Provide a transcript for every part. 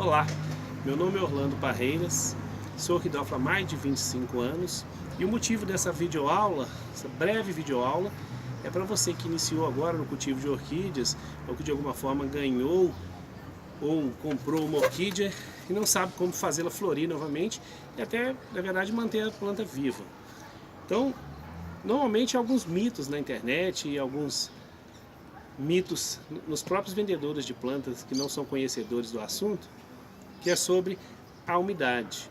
Olá, meu nome é Orlando Parreiras, sou orquidófilo há mais de 25 anos e o motivo dessa videoaula, essa breve videoaula, é para você que iniciou agora no cultivo de orquídeas ou que de alguma forma ganhou ou comprou uma orquídea e não sabe como fazê-la florir novamente e até, na verdade, manter a planta viva. Então, normalmente há alguns mitos na internet e alguns mitos nos próprios vendedores de plantas que não são conhecedores do assunto, que é sobre a umidade.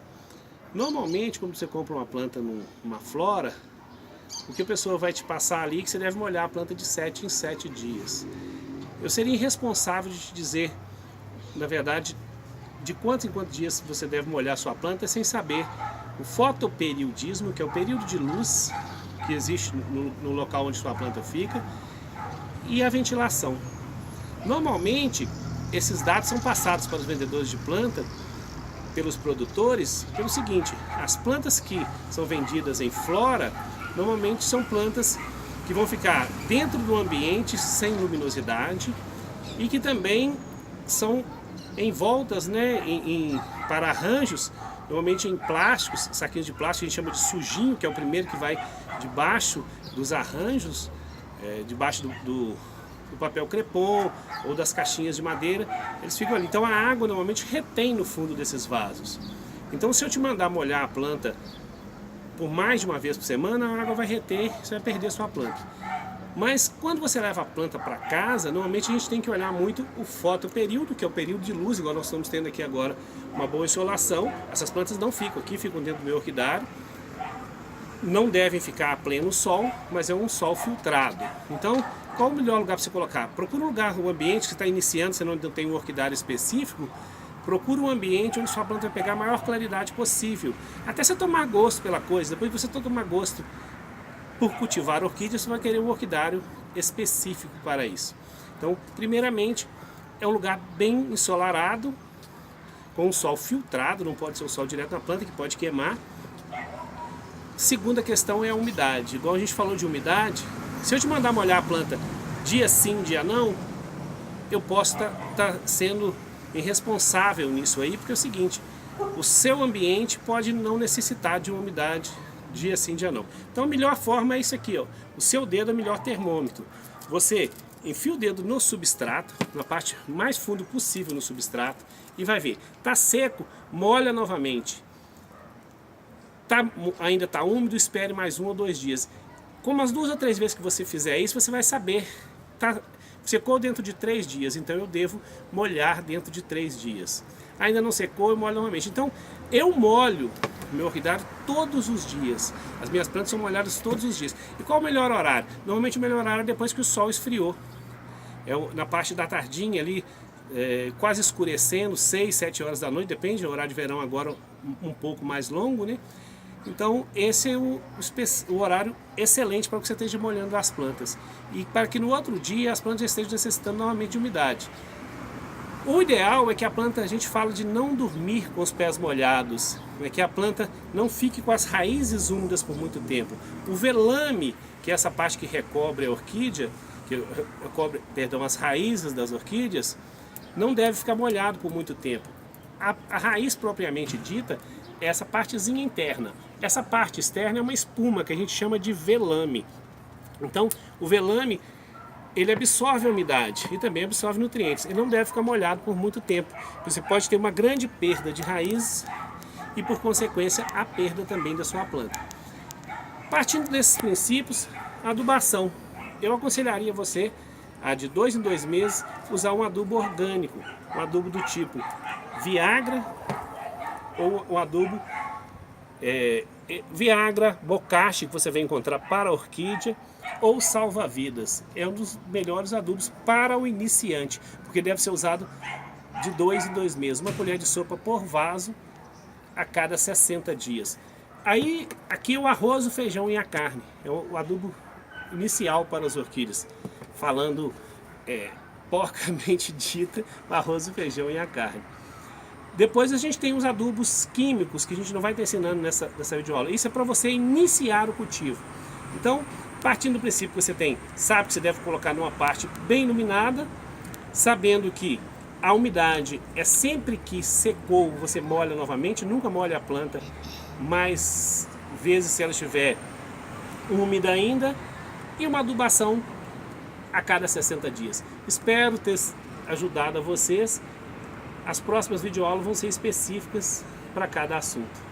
Normalmente, quando você compra uma planta numa flora, o que a pessoa vai te passar ali é que você deve molhar a planta de 7 em 7 dias. Eu seria irresponsável de te dizer, na verdade, de quantos em quantos dias você deve molhar a sua planta sem saber o fotoperiodismo, que é o período de luz que existe no local onde sua planta fica, e a ventilação. Normalmente, esses dados são passados para os vendedores de planta, pelos produtores, pelo seguinte: as plantas que são vendidas em flora, normalmente são plantas que vão ficar dentro do ambiente sem luminosidade e que também são envoltas, né, para arranjos, normalmente em plásticos, saquinhos de plástico, a gente chama de sujinho, que é o primeiro que vai debaixo dos arranjos, debaixo do papel crepom ou das caixinhas de madeira, eles ficam ali. Então a água normalmente retém no fundo desses vasos. Então se eu te mandar molhar a planta por mais de uma vez por semana, a água vai reter, você vai perder a sua planta. Mas quando você leva a planta para casa, normalmente a gente tem que olhar muito o fotoperíodo, que é o período de luz, igual nós estamos tendo aqui agora uma boa insolação. Essas plantas não ficam aqui, ficam dentro do meu orquidário. Não devem ficar a pleno sol, mas é um sol filtrado. Então, qual o melhor lugar para você colocar? Procura um lugar, um ambiente que está iniciando, você não tem um orquidário específico, procura um ambiente onde sua planta vai pegar a maior claridade possível. Até você tomar gosto pela coisa, depois que você tomar gosto por cultivar orquídeas, você vai querer um orquidário específico para isso. Então, primeiramente, é um lugar bem ensolarado, com o sol filtrado, não pode ser o sol direto na planta, que pode queimar. Segunda questão é a umidade. Igual a gente falou de umidade, se eu te mandar molhar a planta dia sim, dia não, eu posso estar sendo irresponsável nisso aí, porque é o seguinte: o seu ambiente pode não necessitar de uma umidade dia sim, dia não. Então a melhor forma é isso aqui, ó. O seu dedo é o melhor termômetro. Você enfia o dedo no substrato, na parte mais fundo possível no substrato, e vai ver. Tá seco, molha novamente. Ainda está úmido, espere mais 1 ou 2 dias. Como as 2 ou 3 vezes que você fizer isso, você vai saber. Secou dentro de 3 dias, então eu devo molhar dentro de 3 dias. Ainda não secou, eu molho novamente. Então eu molho meu orquidário todos os dias. As minhas plantas são molhadas todos os dias. E qual o melhor horário? Normalmente o melhor horário é depois que o sol esfriou. Na parte da tardinha ali, quase escurecendo, 6, 7 horas da noite, depende, o horário de verão agora um pouco mais longo, né? Então esse é o horário excelente para que você esteja molhando as plantas e para que no outro dia as plantas estejam necessitando novamente de umidade. O ideal é que a planta, a gente fala de não dormir com os pés molhados, é que a planta não fique com as raízes úmidas por muito tempo. O velame, que é essa parte que recobre a orquídea, que recobre, perdão, as raízes das orquídeas, não deve ficar molhado por muito tempo. A raiz propriamente dita é essa partezinha interna. Essa parte externa é uma espuma que a gente chama de velame. Então, o velame, ele absorve a umidade e também absorve nutrientes. Ele não deve ficar molhado por muito tempo. Você pode ter uma grande perda de raízes e, por consequência, a perda também da sua planta. Partindo desses princípios, a adubação. Eu aconselharia você a, de 2 em 2 meses, usar um adubo orgânico, um adubo do tipo Viagra, ou o adubo Viagra, Bokashi, que você vai encontrar para a orquídea, ou salva-vidas. É um dos melhores adubos para o iniciante, porque deve ser usado de 2 em 2 meses, uma colher de sopa por vaso a cada 60 dias. Aí, aqui é o arroz, o feijão e a carne, é o adubo inicial para as orquídeas, falando porcamente dita, o arroz, o feijão e a carne. Depois a gente tem os adubos químicos, que a gente não vai estar ensinando nessa videoaula. Isso é para você iniciar o cultivo. Então, partindo do princípio que você sabe que você deve colocar numa parte bem iluminada, sabendo que A umidade é sempre que secou, você molha novamente, nunca molha a planta mais vezes se ela estiver úmida ainda, e uma adubação a cada 60 dias. Espero ter ajudado a vocês. As próximas videoaulas vão ser específicas para cada assunto.